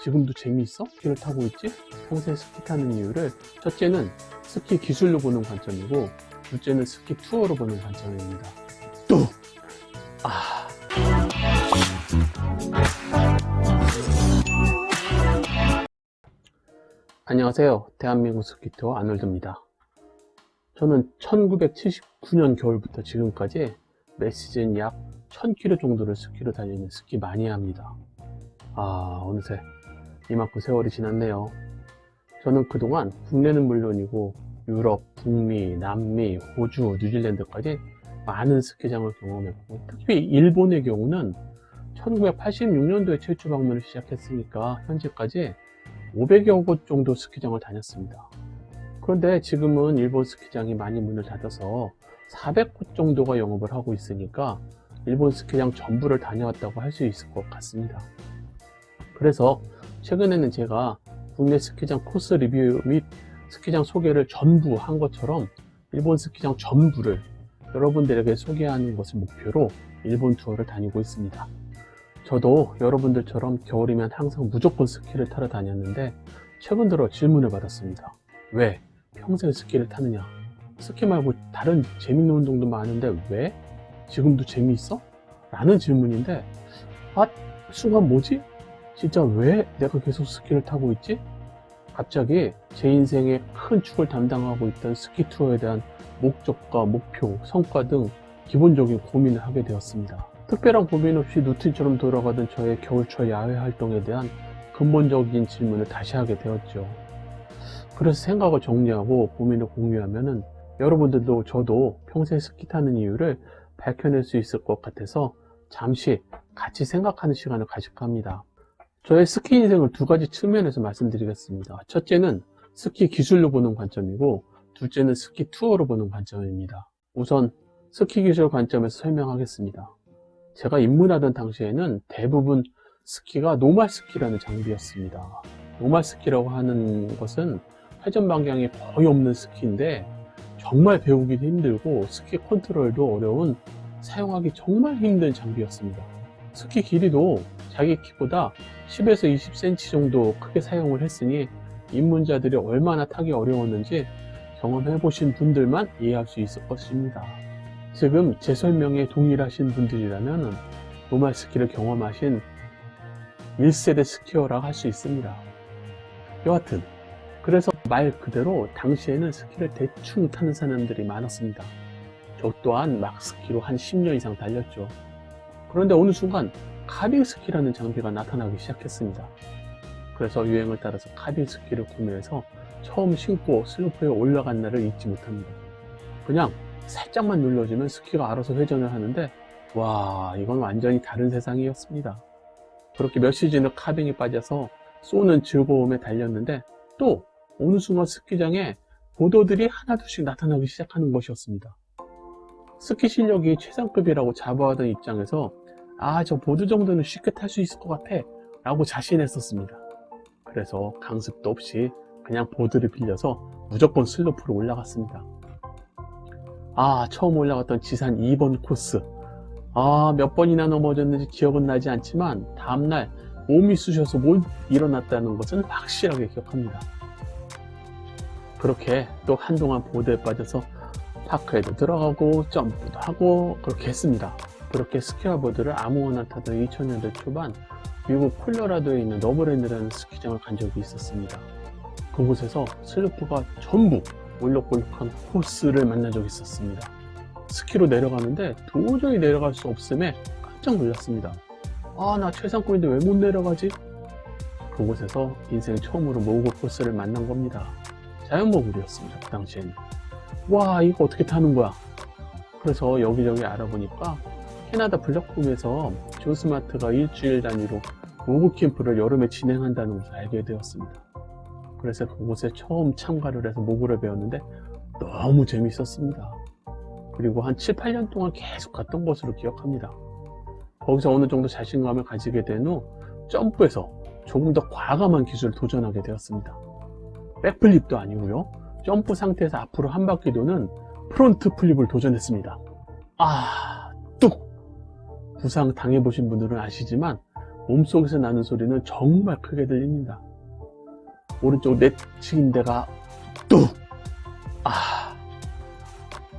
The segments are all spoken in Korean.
지금도 재미있어? 스키를 타고 있지? 평생 스키 타는 이유를 첫째는 스키 기술로 보는 관점이고 둘째는 스키 투어로 보는 관점입니다. 안녕하세요. 대한민국 스키 투어 아놀드입니다. 저는 1979년 겨울부터 지금까지 매 시즌 약 1000km 정도를 스키로 달리는 스키 마니아입니다. 어느새 이만큼 세월이 지났네요. 저는 그동안 국내는 물론이고 유럽, 북미, 남미, 호주, 뉴질랜드까지 많은 스키장을 경험했고 특히 일본의 경우는 1986년도에 최초 방문을 시작했으니까 현재까지 500여 곳 정도 스키장을 다녔습니다. 그런데 지금은 일본 스키장이 많이 문을 닫아서 400곳 정도가 영업을 하고 있으니까 일본 스키장 전부를 다녀왔다고 할 수 있을 것 같습니다. 그래서 최근에는 제가 국내 스키장 코스 리뷰 및 스키장 소개를 전부 한 것처럼 일본 스키장 전부를 여러분들에게 소개하는 것을 목표로 일본 투어를 다니고 있습니다. 저도 여러분들처럼 겨울이면 항상 무조건 스키를 타러 다녔는데 최근 들어 질문을 받았습니다. 왜 평생 스키를 타느냐? 스키 말고 다른 재밌는 운동도 많은데 왜? 지금도 재미있어? 라는 질문인데 순간 뭐지? 진짜 왜 내가 계속 스키를 타고 있지? 갑자기 제 인생의 큰 축을 담당하고 있던 스키 투어에 대한 목적과 목표, 성과 등 기본적인 고민을 하게 되었습니다. 특별한 고민 없이 루틴처럼 돌아가던 저의 겨울철 야외 활동에 대한 근본적인 질문을 다시 하게 되었죠. 그래서 생각을 정리하고 고민을 공유하면은 여러분들도 저도 평생 스키 타는 이유를 밝혀낼 수 있을 것 같아서 잠시 같이 생각하는 시간을 가질까 합니다. 저의 스키 인생을 두 가지 측면에서 말씀드리겠습니다. 첫째는 스키 기술로 보는 관점이고 둘째는 스키 투어로 보는 관점입니다. 우선 스키 기술 관점에서 설명하겠습니다. 제가 입문하던 당시에는 대부분 스키가 노말 스키라는 장비였습니다. 노말 스키라고 하는 것은 회전 방향이 거의 없는 스키인데 정말 배우기도 힘들고 스키 컨트롤도 어려운 사용하기 정말 힘든 장비였습니다. 스키 길이도 자기 키보다 10에서 20cm 정도 크게 사용을 했으니 입문자들이 얼마나 타기 어려웠는지 경험해 보신 분들만 이해할 수 있을 것입니다. 지금 제 설명에 동일하신 분들이라면 노말 스키를 경험하신 1세대 스키어라고 할 수 있습니다. 여하튼 그래서 말 그대로 당시에는 스키를 대충 타는 사람들이 많았습니다. 저 또한 막 스키로 한 10년 이상 달렸죠. 그런데 어느 순간 카빙 스키라는 장비가 나타나기 시작했습니다. 그래서 유행을 따라서 카빙 스키를 구매해서 처음 신고 슬로프에 올라간 날을 잊지 못합니다. 그냥 살짝만 눌러주면 스키가 알아서 회전을 하는데 와, 이건 완전히 다른 세상이었습니다. 그렇게 몇 시즌을 카빙에 빠져서 쏘는 즐거움에 달렸는데 또 어느 순간 스키장에 보더들이 하나둘씩 나타나기 시작하는 것이었습니다. 스키 실력이 최상급이라고 자부하던 입장에서 저 보드 정도는 쉽게 탈 수 있을 것 같아 라고 자신했었습니다. 그래서 강습도 없이 그냥 보드를 빌려서 무조건 슬로프로 올라갔습니다. 처음 올라갔던 지산 2번 코스 몇 번이나 넘어졌는지 기억은 나지 않지만 다음날 몸이 쑤셔서 못 일어났다는 것은 확실하게 기억합니다. 그렇게 또 한동안 보드에 빠져서 파크에도 들어가고 점프도 하고 그렇게 했습니다. 그렇게 스키와 보드를 아무거나 타던 2000년대 초반 미국 콜로라도에 있는 너버랜드라는 스키장을 간 적이 있었습니다. 그곳에서 슬로프가 전부 올록볼록한 코스를 만난 적이 있었습니다. 스키로 내려가는데 도저히 내려갈 수 없음에 깜짝 놀랐습니다. 나 최상급인데 왜 못 내려가지? 그곳에서 인생 처음으로 모그 코스를 만난 겁니다. 자연모굴이었습니다. 그 당시에는. 와, 이거 어떻게 타는 거야? 그래서 여기저기 알아보니까 캐나다 블랙홈에서 조스마트가 일주일 단위로 모그 캠프를 여름에 진행한다는 것을 알게 되었습니다. 그래서 그곳에 처음 참가를 해서 모그를 배웠는데 너무 재밌었습니다. 그리고 한 7, 8년 동안 계속 갔던 것으로 기억합니다. 거기서 어느 정도 자신감을 가지게 된 후 점프에서 조금 더 과감한 기술을 도전하게 되었습니다. 백플립도 아니고요. 점프 상태에서 앞으로 한 바퀴 도는 프론트 플립을 도전했습니다. 뚝! 부상 당해보신 분들은 아시지만 몸속에서 나는 소리는 정말 크게 들립니다. 오른쪽 내치인대가 뚝!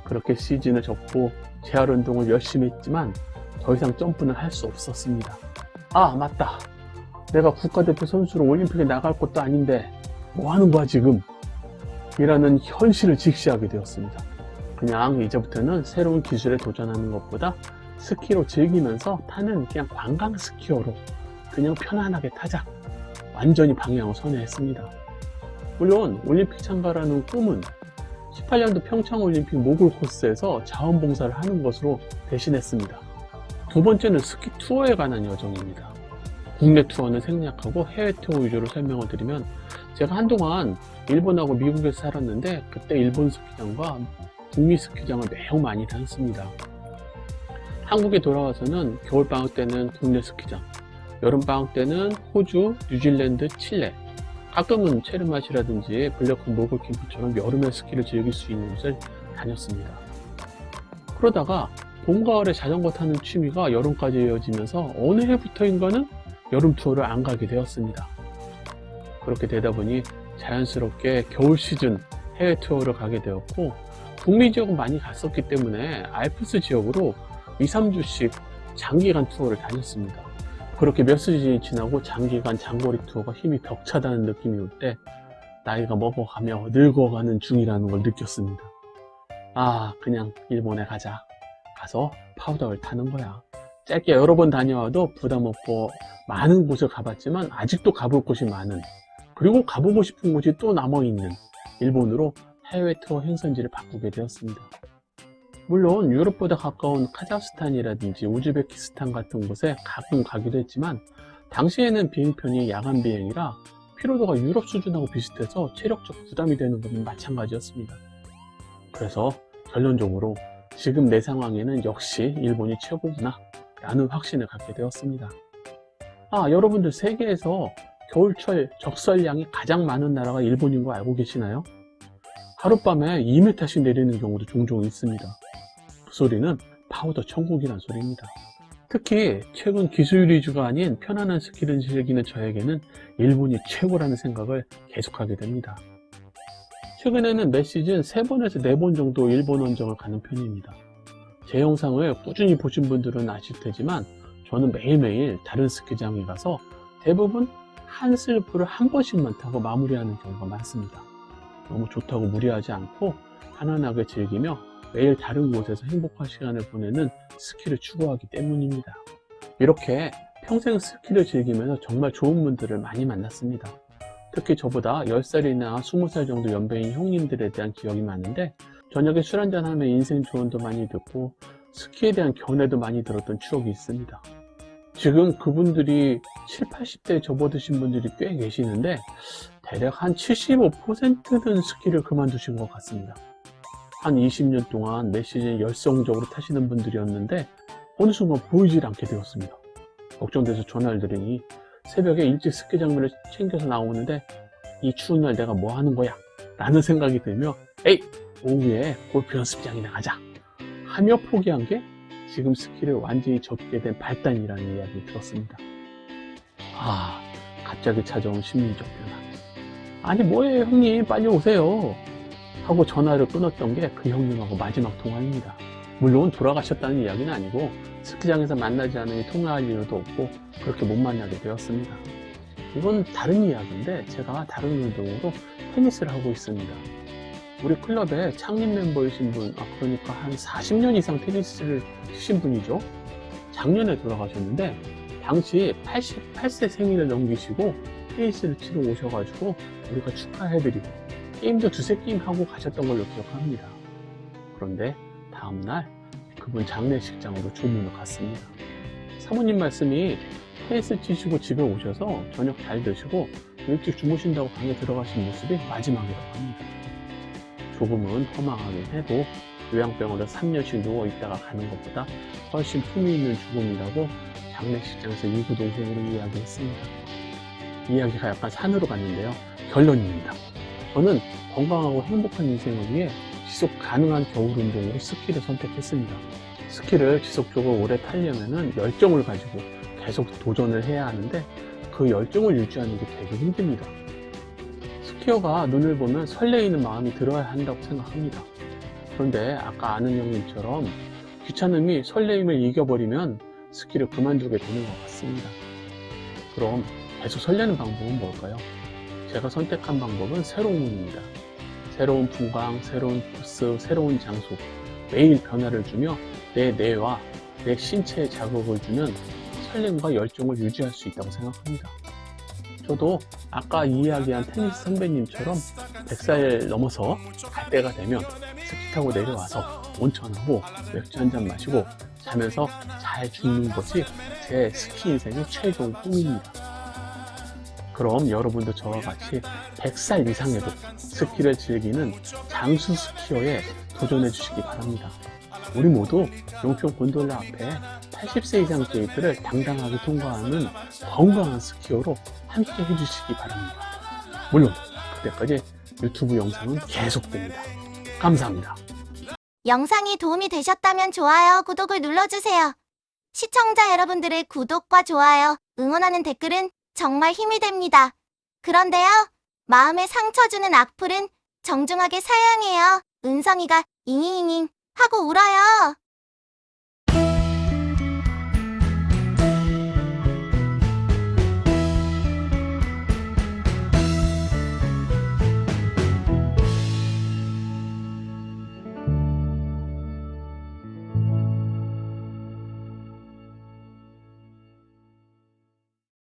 그렇게 시즌을 접고 재활 운동을 열심히 했지만 더 이상 점프는 할 수 없었습니다. 맞다. 내가 국가대표 선수로 올림픽에 나갈 것도 아닌데 뭐 하는 거야 지금? 이라는 현실을 직시하게 되었습니다. 그냥 이제부터는 새로운 기술에 도전하는 것보다 스키로 즐기면서 타는 그냥 관광 스키어로 그냥 편안하게 타자. 완전히 방향을 선회했습니다. 물론 올림픽 참가라는 꿈은 18년도 평창올림픽 모굴 코스에서 자원봉사를 하는 것으로 대신했습니다. 두 번째는 스키 투어에 관한 여정입니다. 국내 투어는 생략하고 해외 투어 위주로 설명을 드리면, 제가 한동안 일본하고 미국에서 살았는데 그때 일본 스키장과 북미 스키장을 매우 많이 다녔습니다. 한국에 돌아와서는 겨울방학 때는 국내 스키장, 여름방학 때는 호주, 뉴질랜드, 칠레, 가끔은 체르마시라든지 블랙홀 모글 캠프처럼 여름에 스키를 즐길 수 있는 곳을 다녔습니다. 그러다가 봄, 가을에 자전거 타는 취미가 여름까지 이어지면서 어느 해부터인가는 여름 투어를 안 가게 되었습니다. 그렇게 되다 보니 자연스럽게 겨울 시즌 해외 투어를 가게 되었고, 북미 지역은 많이 갔었기 때문에 알프스 지역으로 2, 3주씩 장기간 투어를 다녔습니다. 그렇게 몇 시즌이 지나고 장기간 장거리 투어가 힘이 벅차다는 느낌이 올 때 나이가 먹어가며 늙어가는 중이라는 걸 느꼈습니다. 그냥 일본에 가자. 가서 파우더를 타는 거야. 짧게 여러 번 다녀와도 부담 없고 많은 곳을 가봤지만 아직도 가볼 곳이 많은, 그리고 가보고 싶은 곳이 또 남아있는 일본으로 해외 투어 행선지를 바꾸게 되었습니다. 물론 유럽보다 가까운 카자흐스탄이라든지 우즈베키스탄 같은 곳에 가끔 가기도 했지만, 당시에는 비행편이 야간 비행이라 피로도가 유럽 수준하고 비슷해서 체력적 부담이 되는 것은 마찬가지였습니다. 그래서 결론적으로 지금 내 상황에는 역시 일본이 최고구나 라는 확신을 갖게 되었습니다. 여러분들 세계에서 겨울철 적설량이 가장 많은 나라가 일본인 거 알고 계시나요? 하룻밤에 2m씩 내리는 경우도 종종 있습니다. 그 소리는 파우더 천국이란 소리입니다. 특히 최근 기술 위주가 아닌 편안한 스키를 즐기는 저에게는 일본이 최고라는 생각을 계속하게 됩니다. 최근에는 매 시즌 3번에서 4번 정도 일본 원정을 가는 편입니다. 제 영상을 꾸준히 보신 분들은 아실 테지만 저는 매일매일 다른 스키장에 가서 대부분 한 슬프를 한 번씩만 타고 마무리하는 경우가 많습니다. 너무 좋다고 무리하지 않고 편안하게 즐기며 매일 다른 곳에서 행복한 시간을 보내는 스키를 추구하기 때문입니다. 이렇게 평생 스키를 즐기면서 정말 좋은 분들을 많이 만났습니다. 특히 저보다 10살이나 20살 정도 연배인 형님들에 대한 기억이 많은데, 저녁에 술 한잔하며 인생 조언도 많이 듣고 스키에 대한 견해도 많이 들었던 추억이 있습니다. 지금 그분들이 70, 80대 접어드신 분들이 꽤 계시는데 대략 한 75%는 스키를 그만두신 것 같습니다. 한 20년 동안 매 시즌 열성적으로 타시는 분들이었는데 어느 순간 보이질 않게 되었습니다. 걱정돼서 전화를 드리니 새벽에 일찍 스키장비를 챙겨서 나오는데 이 추운 날 내가 뭐 하는 거야? 라는 생각이 들며 에이! 오후에 골프 연습장이나 가자! 하며 포기한 게 지금 스키를 완전히 접게 된 발단이라는 이야기를 들었습니다. 갑자기 찾아온 심리적 변화. 아니 뭐예요 형님, 빨리 오세요 하고 전화를 끊었던 게 그 형님하고 마지막 통화입니다. 물론 돌아가셨다는 이야기는 아니고 스키장에서 만나지 않으니 통화할 이유도 없고 그렇게 못 만나게 되었습니다. 이건 다른 이야기인데 제가 다른 운동으로 테니스를 하고 있습니다. 우리 클럽의 창립 멤버이신 분, 그러니까 한 40년 이상 테니스를 치신 분이죠. 작년에 돌아가셨는데 당시 88세 생일을 넘기시고 테니스를 치러 오셔가지고 우리가 축하해드리고 게임도 두세 게임 하고 가셨던 걸로 기억합니다. 그런데 다음날 그분 장례식장으로 주문을 갔습니다. 사모님 말씀이 테니스 치시고 집에 오셔서 저녁 잘 드시고 일찍 주무신다고 방에 들어가신 모습이 마지막이라고 합니다. 조금은 허망하긴 해도 요양병원에 3년씩 누워있다가 가는 것보다 훨씬 품위 있는 죽음이라고 장례식장에서 이구동성으로 이야기했습니다. 이야기가 약간 산으로 갔는데요. 결론입니다. 저는 건강하고 행복한 인생을 위해 지속 가능한 겨울 운동으로 스키를 선택했습니다. 스키를 지속적으로 오래 타려면 열정을 가지고 계속 도전을 해야 하는데 그 열정을 유지하는 게 되게 힘듭니다. 스키어가 눈을 보면 설레이는 마음이 들어야 한다고 생각합니다. 그런데 아까 아는 형님처럼 귀찮음이 설레임을 이겨버리면 스키를 그만두게 되는 것 같습니다. 그럼 계속 설레는 방법은 뭘까요? 제가 선택한 방법은 새로움입니다. 새로운 풍광, 새로운 코스, 새로운 장소, 매일 변화를 주며 내 뇌와 내 신체에 자극을 주면 설렘과 열정을 유지할 수 있다고 생각합니다. 저도 아까 이야기한 테니스 선배님처럼 100살 넘어서 갈 때가 되면 스키 타고 내려와서 온천하고 맥주 한잔 마시고 자면서 잘 죽는 것이 제 스키 인생의 최종 꿈입니다. 그럼 여러분도 저와 같이 100살 이상에도 스키를 즐기는 장수 스키어에 도전해 주시기 바랍니다. 우리 모두 용평 곤돌라 앞에 80세 이상 게이트를 당당하게 통과하는 건강한 스키어로 함께 해주시기 바랍니다. 물론 그때까지 유튜브 영상은 계속됩니다. 감사합니다. 영상이 도움이 되셨다면 좋아요, 구독을 눌러주세요. 시청자 여러분들의 구독과 좋아요, 응원하는 댓글은 정말 힘이 됩니다. 그런데요, 마음에 상처 주는 악플은 정중하게 사양해요. 은성이가 잉잉잉 하고 울어요.